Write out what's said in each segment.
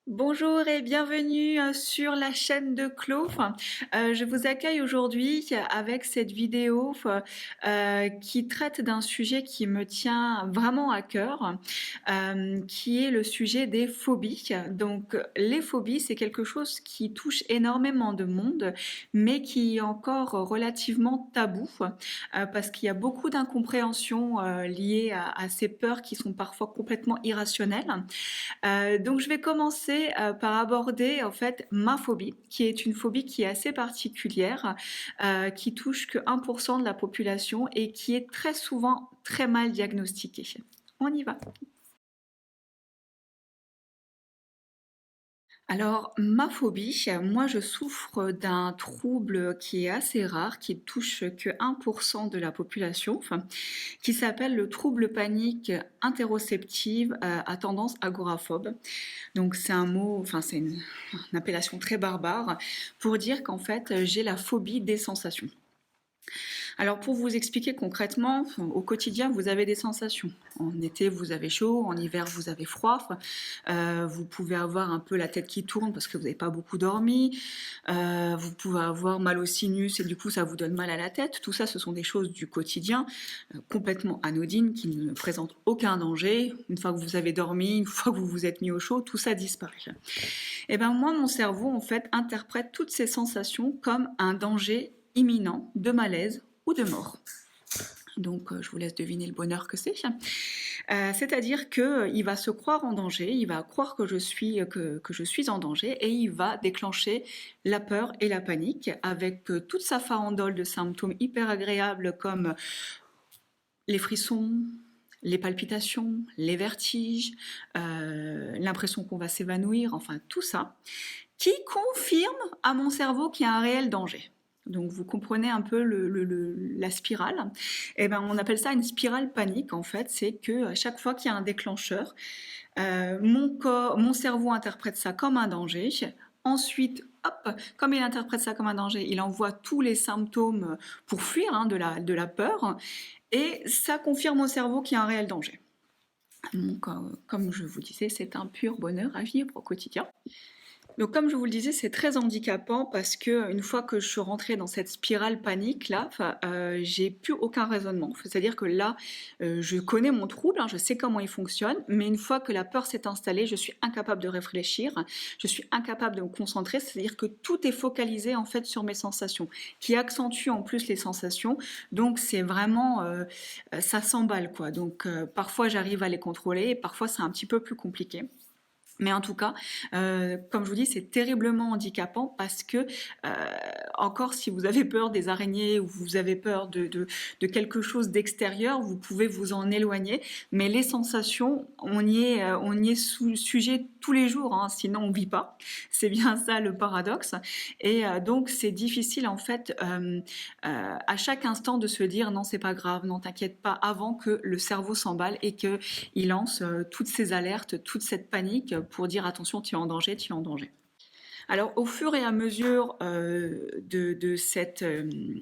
Bonjour et bienvenue sur la chaîne de Clo. Je vous accueille aujourd'hui avec cette vidéo qui traite d'un sujet qui me tient vraiment à cœur, qui est le sujet des phobies. Donc les phobies, c'est quelque chose qui touche énormément de monde, mais qui est encore relativement tabou, parce qu'il y a beaucoup d'incompréhensions liées à ces peurs qui sont parfois complètement irrationnelles. Donc je vais commencer par aborder en fait ma phobie, qui est une phobie qui est assez particulière, qui touche que 1% de la population et qui est très souvent très mal diagnostiquée. On y va. Alors, ma phobie, moi je souffre d'un trouble qui est assez rare, qui touche que 1% de la population, qui s'appelle le trouble panique interoceptive à tendance agoraphobe. Donc c'est un mot, enfin une appellation très barbare pour dire qu'en fait j'ai la phobie des sensations. Alors pour vous expliquer concrètement, au quotidien vous avez des sensations. En été vous avez chaud, en hiver vous avez froid, vous pouvez avoir un peu la tête qui tourne parce que vous n'avez pas beaucoup dormi, vous pouvez avoir mal au sinus et du coup ça vous donne mal à la tête. Tout ça ce sont des choses du quotidien, complètement anodines qui ne présentent aucun danger. Une fois que vous avez dormi, une fois que vous vous êtes mis au chaud, tout ça disparaît. Et ben moi mon cerveau en fait interprète toutes ces sensations comme un danger imminent de malaise ou de mort. Donc je vous laisse deviner le bonheur que c'est. C'est-à-dire qu'il va se croire en danger, il va croire que je suis en danger et il va déclencher la peur et la panique avec toute sa farandole de symptômes hyper agréables comme les frissons, les palpitations, les vertiges, l'impression qu'on va s'évanouir, enfin tout ça, qui confirme à mon cerveau qu'il y a un réel danger. Donc vous comprenez un peu la spirale. Et ben on appelle ça une spirale panique en fait. C'est que à chaque fois qu'il y a un déclencheur, mon cerveau interprète ça comme un danger. Ensuite, hop, comme il interprète ça comme un danger, il envoie tous les symptômes pour fuir de la peur. Et ça confirme au cerveau qu'il y a un réel danger. Donc, comme je vous disais, c'est un pur bonheur à vivre au quotidien. Donc comme je vous le disais, c'est très handicapant parce que une fois que je suis rentrée dans cette spirale panique là, j'ai plus aucun raisonnement. C'est-à-dire que là, je connais mon trouble, hein, je sais comment il fonctionne, mais une fois que la peur s'est installée, je suis incapable de réfléchir, je suis incapable de me concentrer. C'est-à-dire que tout est focalisé en fait sur mes sensations, qui accentue en plus les sensations. Donc c'est vraiment, ça s'emballe quoi. Donc parfois j'arrive à les contrôler, et parfois c'est un petit peu plus compliqué. Mais en tout cas, comme je vous dis, c'est terriblement handicapant parce que, encore si vous avez peur des araignées ou vous avez peur de quelque chose d'extérieur, vous pouvez vous en éloigner. Mais les sensations, on y est sujet tous les jours, hein, sinon on vit pas. C'est bien ça le paradoxe. Et donc c'est difficile en fait à chaque instant de se dire non c'est pas grave, non t'inquiète pas, avant que le cerveau s'emballe et que il lance toutes ces alertes, toute cette panique pour dire attention, tu es en danger, tu es en danger. Alors, au fur et à mesure de cette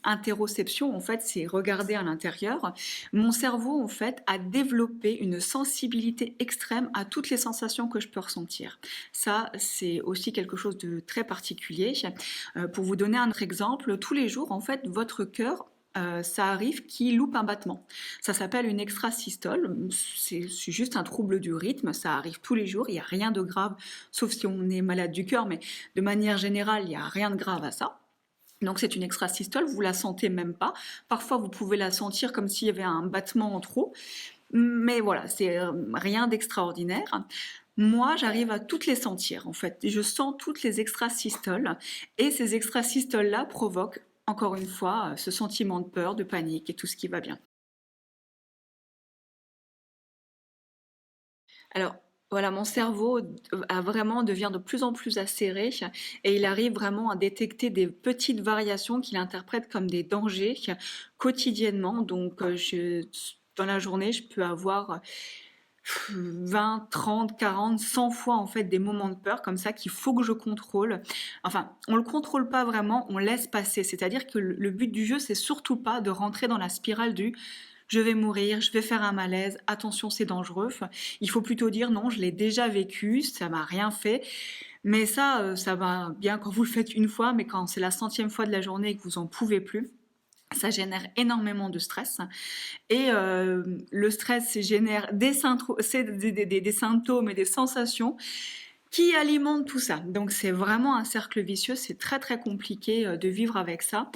interoception, en fait, c'est regarder à l'intérieur. Mon cerveau, en fait, a développé une sensibilité extrême à toutes les sensations que je peux ressentir. Ça, c'est aussi quelque chose de très particulier. Pour vous donner un autre exemple, tous les jours, en fait, votre cœur ça arrive qu'il loupe un battement. Ça s'appelle une extrasystole. C'est juste un trouble du rythme. Ça arrive tous les jours. Il n'y a rien de grave, sauf si on est malade du cœur, mais de manière générale, il n'y a rien de grave à ça. Donc c'est une extrasystole, vous la sentez même pas. Parfois vous pouvez la sentir comme s'il y avait un battement en trop. Mais voilà, c'est rien d'extraordinaire. Moi, j'arrive à toutes les sentir en fait. Je sens toutes les extrasystoles et ces extrasystoles-là provoquent encore une fois ce sentiment de peur, de panique et tout ce qui va bien. Alors voilà, mon cerveau devient de plus en plus acéré et il arrive vraiment à détecter des petites variations qu'il interprète comme des dangers quotidiennement. Donc dans la journée, je peux avoir 20, 30, 40, 100 fois en fait des moments de peur comme ça qu'il faut que je contrôle. Enfin, on le contrôle pas vraiment, on laisse passer. C'est-à-dire que le but du jeu, c'est surtout pas de rentrer dans la spirale du je vais mourir, je vais faire un malaise, attention, c'est dangereux. Enfin, il faut plutôt dire non, je l'ai déjà vécu, ça m'a rien fait. Mais ça va bien quand vous le faites une fois, mais quand c'est la centième fois de la journée et que vous en pouvez plus, ça génère énormément de stress. Et le stress génère des symptômes et des sensations qui alimente tout ça. Donc c'est vraiment un cercle vicieux, c'est très très compliqué de vivre avec ça,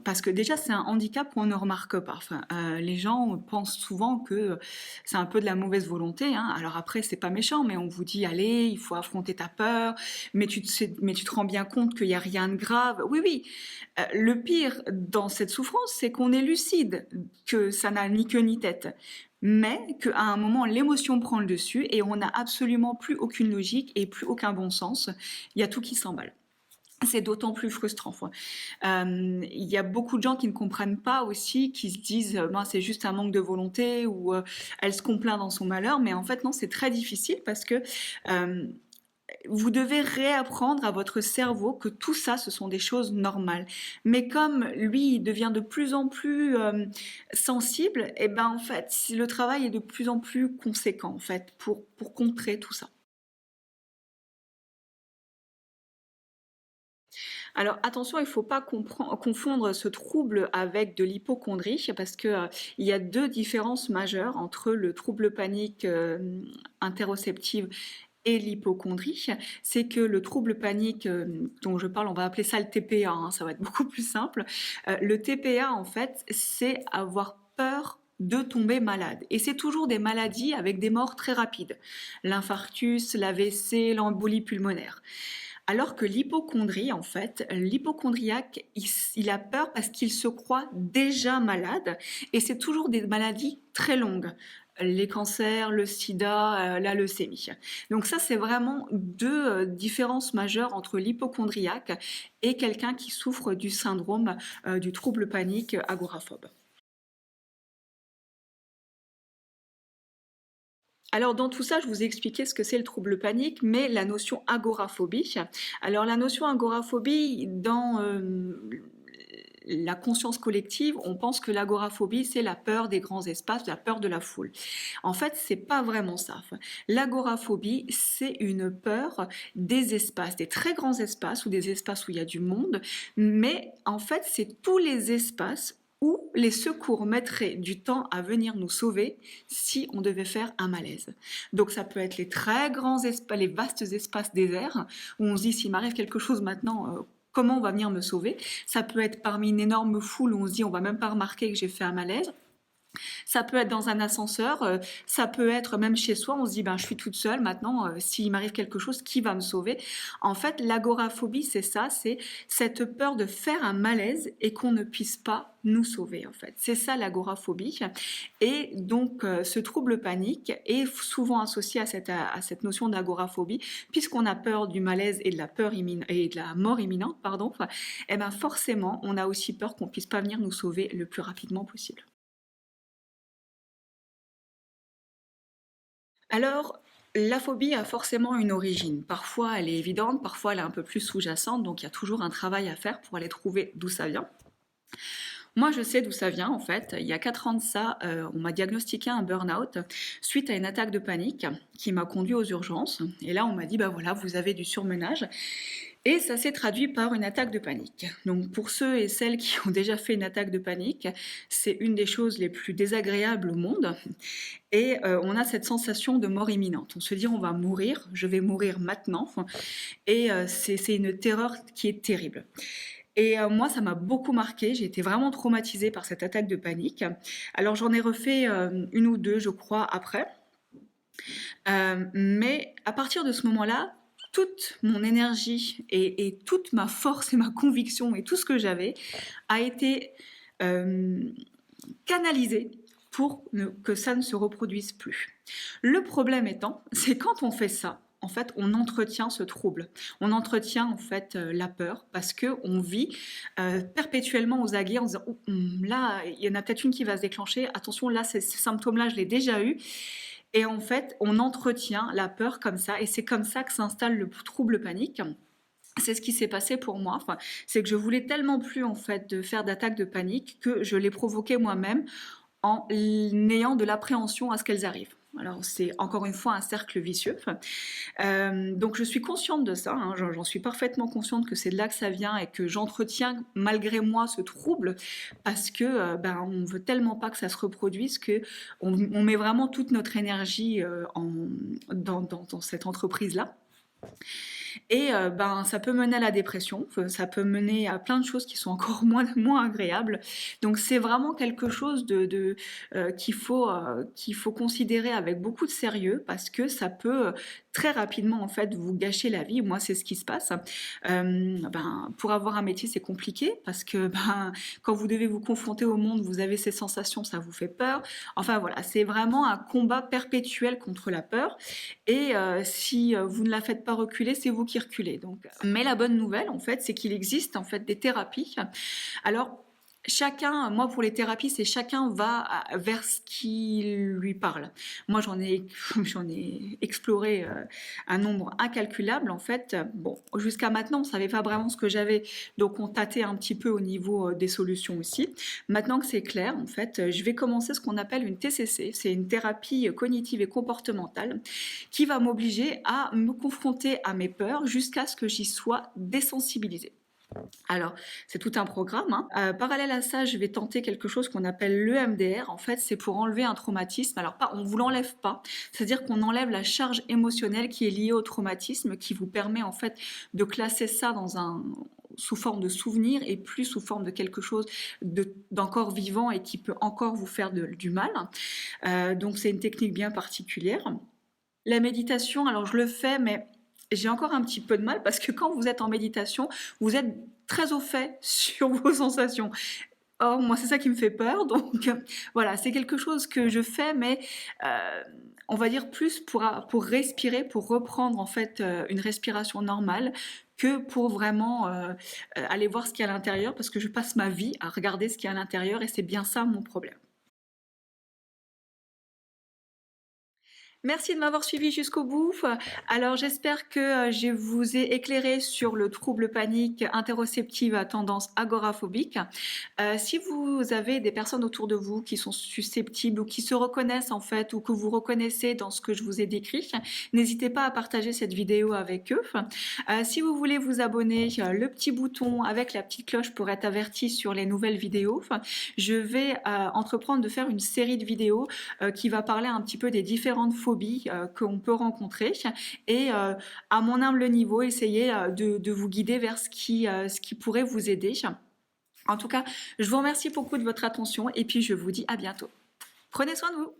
parce que déjà c'est un handicap qu'on ne remarque pas. Enfin, les gens pensent souvent que c'est un peu de la mauvaise volonté, hein. Alors après c'est pas méchant, mais on vous dit allez, il faut affronter ta peur, mais tu te rends bien compte qu'il y a rien de grave. Oui oui, le pire dans cette souffrance, c'est qu'on est lucide, que ça n'a ni queue ni tête, mais qu'à un moment, l'émotion prend le dessus et on n'a absolument plus aucune logique et plus aucun bon sens. Il y a tout qui s'emballe. C'est d'autant plus frustrant. Il y a beaucoup de gens qui ne comprennent pas aussi, qui se disent ben, c'est juste un manque de volonté ou elle se complaint dans son malheur, mais en fait non, c'est très difficile parce que euh, vous devez réapprendre à votre cerveau que tout ça, ce sont des choses normales. Mais comme lui, il devient de plus en plus sensible, et ben en fait, le travail est de plus en plus conséquent en fait pour contrer tout ça. Alors attention, il ne faut pas confondre ce trouble avec de l'hypocondrie parce que il y a deux différences majeures entre le trouble panique interoceptive et l'hypocondrie, c'est que le trouble panique dont je parle, on va appeler ça le TPA, hein, ça va être beaucoup plus simple. Le TPA, en fait, c'est avoir peur de tomber malade. Et c'est toujours des maladies avec des morts très rapides. L'infarctus, l'AVC, l'embolie pulmonaire. Alors que l'hypocondrie, en fait, l'hypocondriaque, il a peur parce qu'il se croit déjà malade et c'est toujours des maladies très longues. Les cancers, le sida, la leucémie. Donc ça, c'est vraiment deux différences majeures entre l'hypocondriaque et quelqu'un qui souffre du syndrome du trouble panique agoraphobe. Alors dans tout ça, je vous ai expliqué ce que c'est le trouble panique, mais la notion agoraphobie. Alors la notion agoraphobie, dans la conscience collective, on pense que l'agoraphobie, c'est la peur des grands espaces, la peur de la foule. En fait, c'est pas vraiment ça. Enfin, l'agoraphobie, c'est une peur des espaces, des très grands espaces ou des espaces où il y a du monde, mais en fait, c'est tous les espaces où les secours mettraient du temps à venir nous sauver si on devait faire un malaise. Donc ça peut être les très grands espaces, les vastes espaces déserts, où on se dit s'il m'arrive quelque chose maintenant, comment on va venir me sauver. Ça peut être parmi une énorme foule où on se dit on va même pas remarquer que j'ai fait un malaise. Ça peut être dans un ascenseur, ça peut être même chez soi, on se dit ben je suis toute seule maintenant, s'il m'arrive quelque chose, qui va me sauver? En fait, l'agoraphobie, c'est ça, c'est cette peur de faire un malaise et qu'on ne puisse pas nous sauver en fait. C'est ça l'agoraphobie. Et donc ce trouble panique est souvent associé à cette notion d'agoraphobie, puisqu'on a peur du malaise et de la et de la mort imminente, pardon, et ben forcément on a aussi peur qu'on puisse pas venir nous sauver le plus rapidement possible. Alors, la phobie a forcément une origine. Parfois, elle est évidente, parfois, elle est un peu plus sous-jacente, donc il y a toujours un travail à faire pour aller trouver d'où ça vient. Moi, je sais d'où ça vient, en fait. Il y a 4 ans de ça, on m'a diagnostiqué un burn-out suite à une attaque de panique qui m'a conduit aux urgences. Et là, on m'a dit, bah voilà, vous avez du surmenage. Et ça s'est traduit par une attaque de panique. Donc pour ceux et celles qui ont déjà fait une attaque de panique, c'est une des choses les plus désagréables au monde. Et on a cette sensation de mort imminente. On se dit on va mourir, je vais mourir maintenant. Et c'est une terreur qui est terrible. Et moi, ça m'a beaucoup marqué. J'ai été vraiment traumatisée par cette attaque de panique. Alors j'en ai refait une ou deux, je crois, après. Mais à partir de ce moment-là, toute mon énergie et toute ma force et ma conviction et tout ce que j'avais a été euh, canalisé pour que ça ne se reproduise plus. Le problème étant, c'est quand on fait ça, en fait, on entretient ce trouble. On entretient en fait la peur parce que on vit perpétuellement aux aguets en disant là, il y en a peut-être une qui va se déclencher. Attention, là, ces symptômes-là, je l'ai déjà eu. Et en fait, on entretient la peur comme ça, et c'est comme ça que s'installe le trouble panique. C'est ce qui s'est passé pour moi. C'est que je voulais tellement plus en fait de faire d'attaque de panique que je l'ai provoqué moi-même en ayant de l'appréhension à ce qu'elles arrivent. Alors c'est encore une fois un cercle vicieux. Donc je suis consciente de ça, hein, j'en suis parfaitement consciente que c'est de là que ça vient et que j'entretiens malgré moi ce trouble parce que ben, on veut tellement pas que ça se reproduise que on met vraiment toute notre énergie dans cette entreprise-là. Et ben, ça peut mener à la dépression, ça peut mener à plein de choses qui sont encore moins agréables. Donc c'est vraiment quelque chose qu'il faut considérer avec beaucoup de sérieux parce que ça peut très rapidement en fait vous gâcher la vie. Moi c'est ce qui se passe. Ben, pour avoir un métier c'est compliqué parce que ben, quand vous devez vous confronter au monde, vous avez ces sensations, ça vous fait peur. Enfin voilà, c'est vraiment un combat perpétuel contre la peur. Et si vous ne la faites pas reculer, c'est vous qui reculez. Donc, mais la bonne nouvelle, en fait, c'est qu'il existe en fait des thérapies. Alors, chacun, moi pour les thérapies, c'est chacun va vers ce qui lui parle. Moi, j'en ai exploré un nombre incalculable. En fait, bon, jusqu'à maintenant, on savait pas vraiment ce que j'avais, donc on tâtait un petit peu au niveau des solutions aussi. Maintenant que c'est clair, en fait, je vais commencer ce qu'on appelle une TCC. C'est une thérapie cognitive et comportementale qui va m'obliger à me confronter à mes peurs jusqu'à ce que j'y sois désensibilisée. Alors, c'est tout un programme, hein. Parallèle à ça, je vais tenter quelque chose qu'on appelle l'EMDR. En fait, c'est pour enlever un traumatisme. Alors, pas, on vous l'enlève pas, c'est-à-dire qu'on enlève la charge émotionnelle qui est liée au traumatisme, qui vous permet en fait de classer ça sous forme de souvenir et plus sous forme de quelque chose d'encore vivant et qui peut encore vous faire du mal. Donc, c'est une technique bien particulière. La méditation, alors je le fais, mais j'ai encore un petit peu de mal parce que quand vous êtes en méditation, vous êtes très au fait sur vos sensations. Or, moi, c'est ça qui me fait peur. Donc, voilà, c'est quelque chose que je fais, mais on va dire plus pour respirer, pour reprendre en fait une respiration normale que pour vraiment aller voir ce qu'il y a à l'intérieur parce que je passe ma vie à regarder ce qu'il y a à l'intérieur et c'est bien ça mon problème. Merci de m'avoir suivi jusqu'au bout. Alors j'espère que je vous ai éclairé sur le trouble panique interoceptive à tendance agoraphobique. Si vous avez des personnes autour de vous qui sont susceptibles ou qui se reconnaissent en fait ou que vous reconnaissez dans ce que je vous ai décrit, n'hésitez pas à partager cette vidéo avec eux. Si vous voulez vous abonner, le petit bouton avec la petite cloche pour être averti sur les nouvelles vidéos. Je vais entreprendre de faire une série de vidéos qui va parler un petit peu des différentes phobies qu'on peut rencontrer et à mon humble niveau, essayer de vous guider vers ce qui pourrait vous aider. En tout cas, je vous remercie beaucoup de votre attention et puis je vous dis à bientôt. Prenez soin de vous.